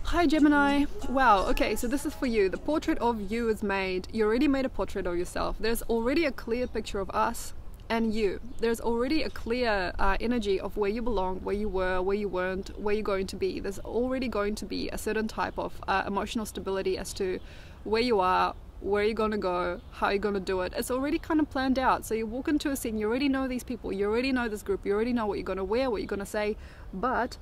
Hi Gemini. Wow, okay, so this is for you. The portrait of you is made. You already made a portrait of yourself. There's already a clear picture of us and you. There's already a clear energy of where you belong, where you were, where you weren't, where you're going to be. There's already going to be a certain type of emotional stability as to where you are, where you're going to go, how you're going to do it. It's already kind of planned out. So you walk into a scene, you already know these people, you already know this group, you already know what you're going to wear, what you're going to say, but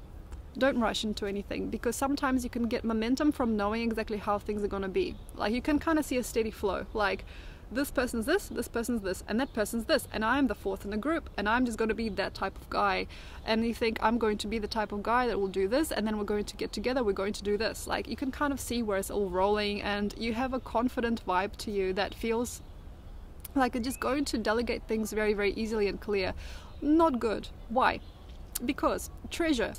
don't rush into anything, because sometimes you can get momentum from knowing exactly how things are going to be. Like you can kind of see a steady flow, like this person's this person's this, and that person's this, and I'm the fourth in the group, and I'm just going to be that type of guy. And you think, I'm going to be the type of guy that will do this, and then we're going to get together, we're going to do this. Like you can kind of see where it's all rolling, and you have a confident vibe to you that feels like you're just going to delegate things very, very easily and clear. Not good. Why? Because treasure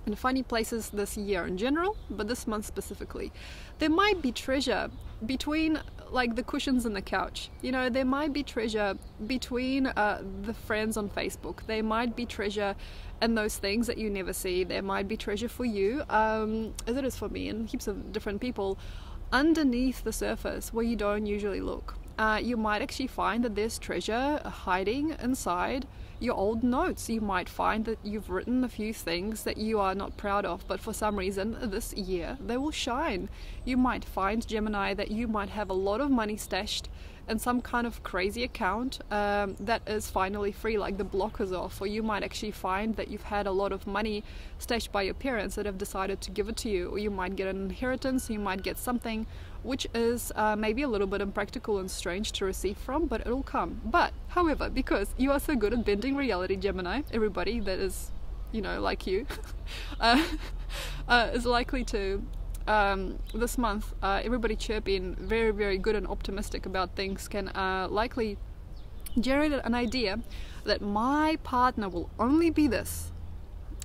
in funny places this year in general, but this month specifically, there might be treasure between like the cushions in the couch. You know, there might be treasure between the friends on Facebook. There might be treasure in those things that you never see. There might be treasure for you, as it is for me and heaps of different people, underneath the surface where you don't usually look. You might actually find that there's treasure hiding inside your old notes. You might find that you've written a few things that you are not proud of, but for some reason this year they will shine. You might find, Gemini, that you might have a lot of money stashed in some kind of crazy account that is finally free, like the block is off. Or you might actually find that you've had a lot of money stashed by your parents that have decided to give it to you. Or you might get an inheritance, you might get something which is maybe a little bit impractical and strange to receive from, but it'll come. But however, because you are so good at bending reality, Gemini, everybody that is, you know, like you is likely to this month, everybody chirping very, very good and optimistic about things can likely generate an idea that my partner will only be this,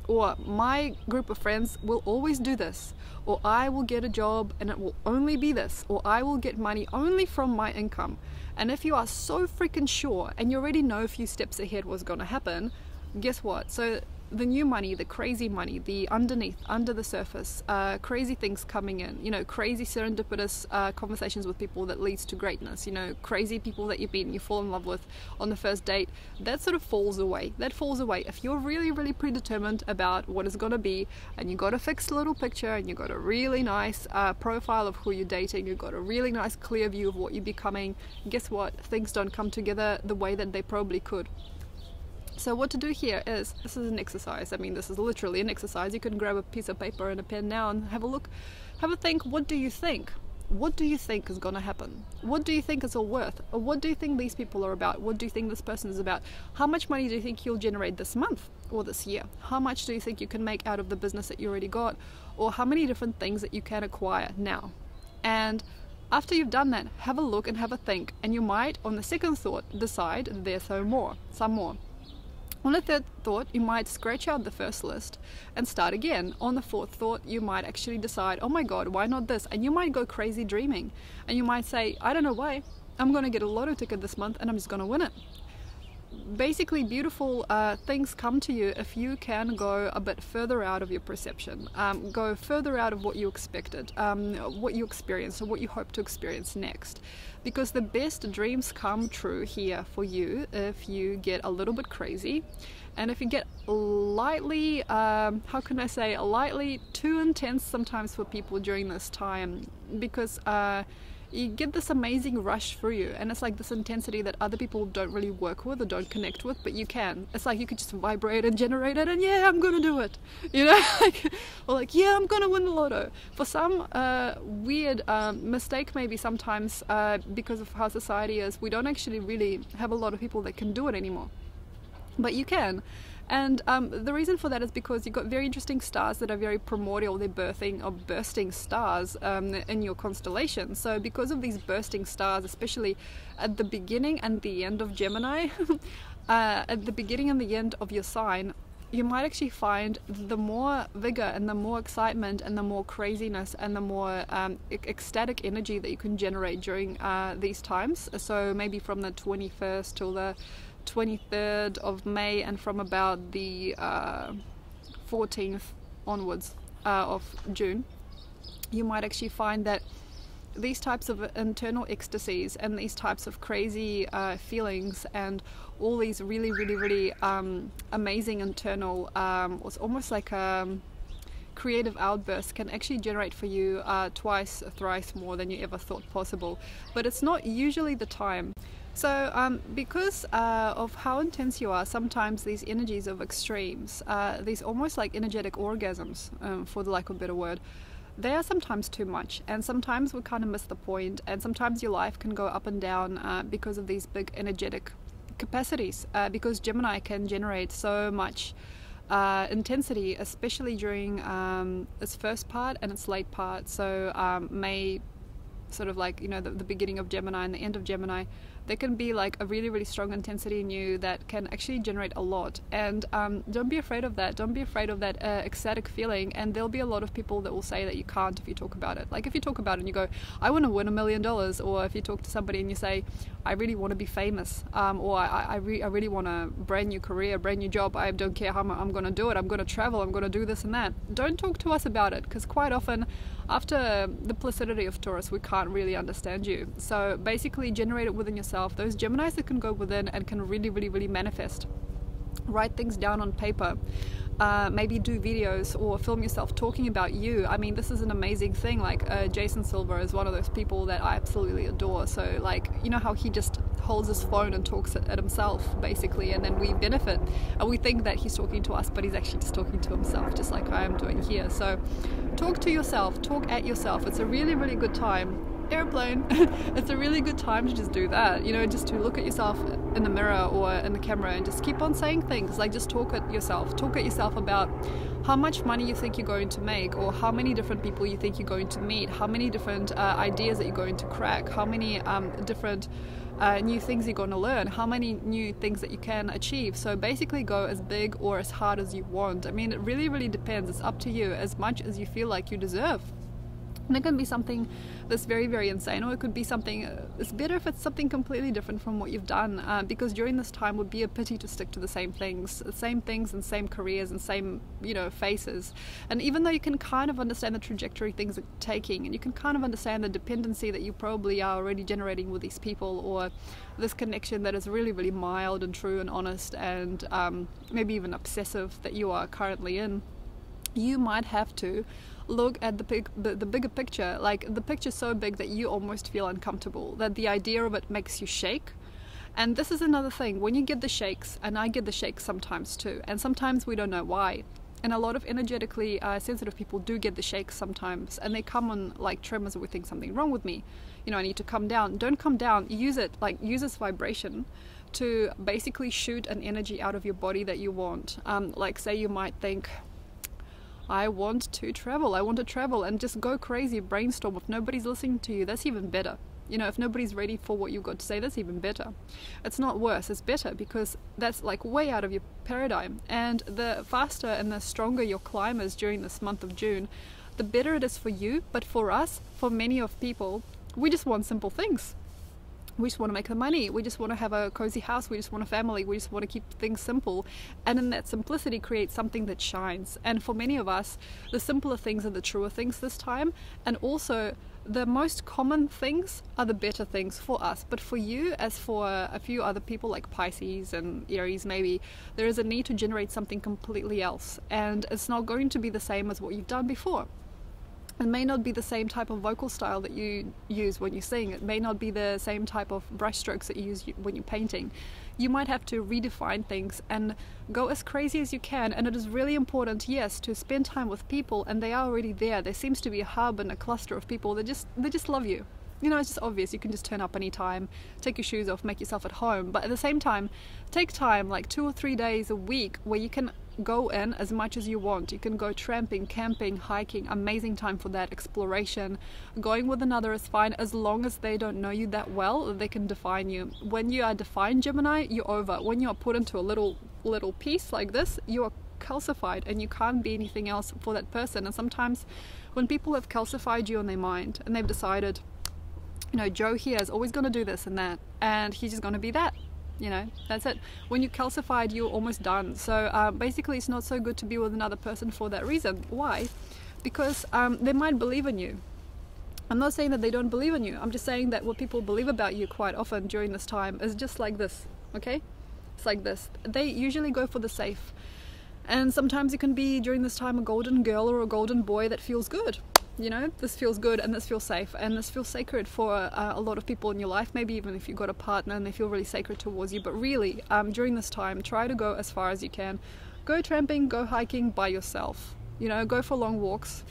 or my group of friends will always do this, or I will get a job and it will only be this, or I will get money only from my income. And if you are so freaking sure and you already know a few steps ahead what's going to happen, guess what? So the new money, the crazy money, the underneath, under the surface, crazy things coming in, you know, crazy serendipitous conversations with people that leads to greatness, you know, crazy people that you fall in love with on the first date, that sort of falls away. That falls away if you're really, really predetermined about what it's going to be, and you got a fixed little picture, and you got a really nice profile of who you're dating, you've got a really nice clear view of what you're becoming. Guess what? Things don't come together the way that they probably could. So what to do here is, this is an exercise. I mean, this is literally an exercise. You can grab a piece of paper and a pen now and have a look, have a think. What do you think? What do you think is going to happen? What do you think it's all worth? Or what do you think these people are about? What do you think this person is about? How much money do you think you'll generate this month or this year? How much do you think you can make out of the business that you already got? Or how many different things that you can acquire now? And after you've done that, have a look and have a think. And you might, on the second thought, decide that there's some more. On the third thought, you might scratch out the first list and start again. On the fourth thought, you might actually decide, oh my god, why not this? And you might go crazy dreaming. And you might say, I don't know why, I'm going to get a lotto ticket this month and I'm just going to win it. Basically, beautiful things come to you if you can go a bit further out of your perception, go further out of what you expected, what you experienced, or what you hope to experience next. Because the best dreams come true here for you if you get a little bit crazy, and if you get lightly, how can I say, lightly too intense sometimes for people during this time, because you get this amazing rush through you, and it's like this intensity that other people don't really work with or don't connect with, but you can. It's like you could just vibrate and generate it, and yeah, I'm gonna do it, you know, or like, yeah, I'm gonna win the lotto. For some weird mistake maybe sometimes, because of how society is, we don't actually really have a lot of people that can do it anymore, but you can. And the reason for that is because you've got very interesting stars that are very primordial. They're birthing or bursting stars in your constellation. So because of these bursting stars, especially at the beginning and the end of Gemini, at the beginning and the end of your sign, you might actually find the more vigor and the more excitement and the more craziness and the more ecstatic energy that you can generate during these times. So maybe from the 21st till the 23rd of May, and from about the 14th onwards of June, you might actually find that these types of internal ecstasies and these types of crazy feelings and all these really amazing internal, it's almost like creative outbursts, can actually generate for you twice, thrice more than you ever thought possible. But it's not usually the time. So because of how intense you are, sometimes these energies of extremes, these almost like energetic orgasms, for the lack of a better word, they are sometimes too much, and sometimes we kind of miss the point, and sometimes your life can go up and down because of these big energetic capacities, because Gemini can generate so much intensity, especially during its first part and its late part. So May, sort of like, you know, the beginning of Gemini and the end of Gemini, there can be like a really strong intensity in you that can actually generate a lot. And don't be afraid of that. Don't be afraid of that ecstatic feeling. And there'll be a lot of people that will say that you can't if you talk about it. Like if you talk about it and you go, I want to win $1 million, or if you talk to somebody and you say, I really want to be famous, or I really want a brand new career, brand new job, I don't care how I'm going to do it, I'm going to travel, I'm going to do this and that. Don't talk to us about it, because quite often after the placidity of Taurus, we can't really understand you. So basically generate it within yourself. Those Geminis that can go within and can really manifest. Write things down on paper. Maybe do videos or film yourself talking about you. I mean, this is an amazing thing. Like Jason Silver is one of those people that I absolutely adore. So like, you know how he just holds his phone and talks at himself basically, and then we benefit and we think that he's talking to us, but he's actually just talking to himself, just like I am doing here. So talk to yourself, talk at yourself. It's a really good time. Airplane. It's a really good time to just do that, you know, just to look at yourself in the mirror or in the camera and just keep on saying things. Like just talk at yourself about how much money you think you're going to make, or how many different people you think you're going to meet, how many different ideas that you're going to crack, how many different new things you're going to learn, how many new things that you can achieve. So basically go as big or as hard as you want. I mean, it really depends. It's up to you, as much as you feel like you deserve. And it can be something that's very insane, or it could be something, it's better if it's something completely different from what you've done, because during this time would be a pity to stick to the same things and same careers and same, you know, faces. And even though you can kind of understand the trajectory things are taking, and you can kind of understand the dependency that you probably are already generating with these people, or this connection that is really mild and true and honest, and maybe even obsessive that you are currently in, you might have to look at the bigger picture. Like the picture's so big that you almost feel uncomfortable, that the idea of it makes you shake. And this is another thing, when you get the shakes, and I get the shakes sometimes too, and sometimes we don't know why. And a lot of energetically sensitive people do get the shakes sometimes, and they come on like tremors, or we think something wrong with me, you know, I need to come down. Don't come down, use it, like use this vibration to basically shoot an energy out of your body that you want. Like say you might think, I want to travel, and just go crazy, brainstorm. If nobody's listening to you, that's even better. You know, if nobody's ready for what you've got to say, that's even better. It's not worse, it's better, because that's like way out of your paradigm. And the faster and the stronger your climb is during this month of June, the better it is for you. But for us, for many of people, we just want simple things. We just want to make the money, we just want to have a cozy house, we just want a family, we just want to keep things simple. And in that simplicity creates something that shines. And for many of us, the simpler things are the truer things this time, and also the most common things are the better things for us. But for you, as for a few other people like Pisces and Aries maybe, there is a need to generate something completely else, and it's not going to be the same as what you've done before. It may not be the same type of vocal style that you use when you sing. It may not be the same type of brush strokes that you use when you're painting. You might have to redefine things and go as crazy as you can. And it is really important, yes, to spend time with people, and they are already there. There seems to be a hub and a cluster of people that they just love you. You know, it's just obvious. You can just turn up anytime, take your shoes off, make yourself at home. But at the same time, take time, like 2 or 3 days a week, where you can go in as much as you want. You can go tramping, camping, hiking. Amazing time for that. Exploration. Going with another is fine, as long as they don't know you that well, they can define you. When you are defined, Gemini, you're over. When you are put into a little piece like this, you are calcified and you can't be anything else for that person. And sometimes when people have calcified you in their mind and they've decided, you know, Joe here is always going to do this and that, and he's just going to be that, you know, that's it. When you're calcified, you're almost done. So basically it's not so good to be with another person for that reason. Why? Because they might believe in you. I'm not saying that they don't believe in you. I'm just saying that what people believe about you quite often during this time is just like this, okay? It's like this. They usually go for the safe. And sometimes you can be, during this time, a golden girl or a golden boy that feels good. You know, this feels good and this feels safe and this feels sacred for a lot of people in your life. Maybe even if you've got a partner and they feel really sacred towards you. But really, during this time, try to go as far as you can. Go tramping, go hiking by yourself. You know, go for long walks.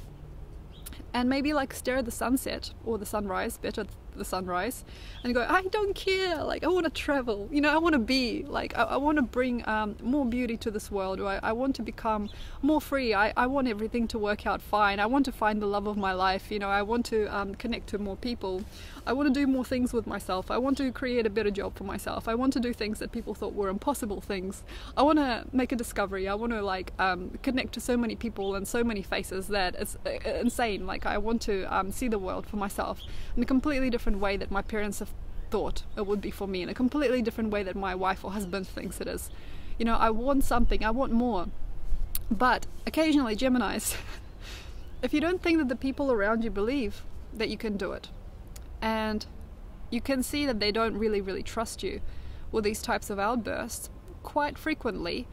And maybe like stare at the sunset or the sunrise, better the sunrise, and go, I don't care, like I want to travel, you know, I want to be, like I want to bring more beauty to this world, or I want to become more free, I want everything to work out fine, I want to find the love of my life, you know, I want to connect to more people, I want to do more things with myself, I want to create a better job for myself, I want to do things that people thought were impossible things, I want to make a discovery, I want to like connect to so many people and so many faces that it's insane. Like I want to see the world for myself in a completely different way that my parents have thought it would be for me, in a completely different way that my wife or husband thinks it is. You know, I want something, I want more. But occasionally, Geminis, if you don't think that the people around you believe that you can do it, and you can see that they don't really trust you with these types of outbursts, quite frequently,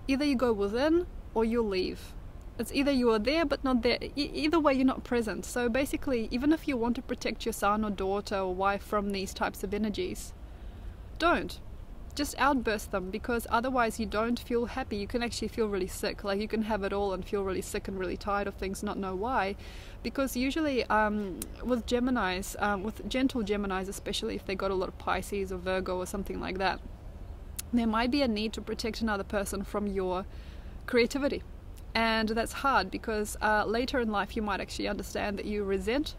either you go within or you'll leave. It's either you are there but not there. Either way, you're not present. So basically, even if you want to protect your son or daughter or wife from these types of energies, don't. Just outburst them, because otherwise you don't feel happy. You can actually feel really sick. Like you can have it all and feel really sick and really tired of things, not know why. Because usually with Geminis, with gentle Geminis, especially if they got a lot of Pisces or Virgo or something like that, there might be a need to protect another person from your creativity. And that's hard, because later in life you might actually understand that you resent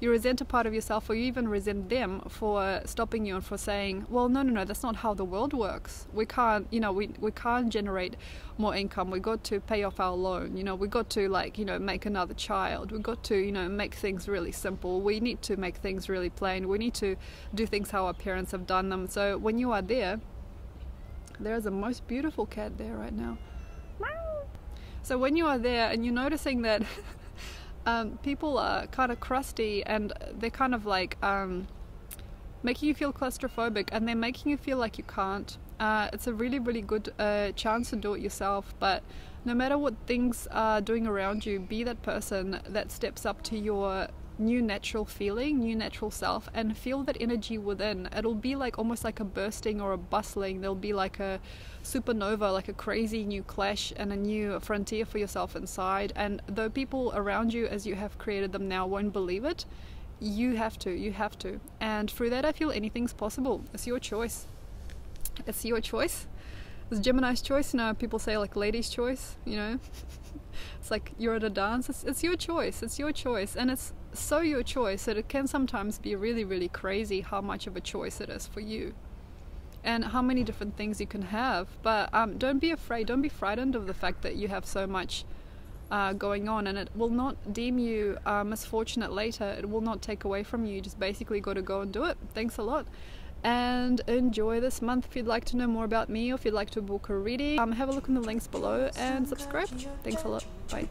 a part of yourself, or you even resent them for stopping you and for saying, well, no, that's not how the world works. We can't, you know, we can't generate more income. We got to pay off our loan, you know, we got to, like, you know, make another child. We got to, you know, make things really simple. We need to make things really plain. We need to do things how our parents have done them. So when you are there is a most beautiful cat there right now. So when you are there and you're noticing that people are kind of crusty and they're kind of like making you feel claustrophobic, and they're making you feel like you can't, it's a really good chance to do it yourself. But no matter what things are doing around you, be that person that steps up to your new natural feeling, new natural self, and feel that energy within. It'll be like almost like a bursting or a bustling. There'll be like a supernova, like a crazy new clash and a new frontier for yourself inside. And though people around you, as you have created them now, won't believe it, you have to. And through that, I feel anything's possible. It's your choice. It's your choice. It's Gemini's choice. You know, people say like ladies' choice, you know. It's like you're at a dance. It's your choice. It's your choice. And it's so your choice that it can sometimes be really crazy how much of a choice it is for you, and how many different things you can have. But don't be afraid, don't be frightened of the fact that you have so much going on, and it will not deem you misfortunate later. It will not take away from you. You just basically got to go and do it. Thanks a lot, and enjoy this month. If you'd like to know more about me, or if you'd like to book a reading, have a look in the links below and subscribe. Thanks a lot. Bye.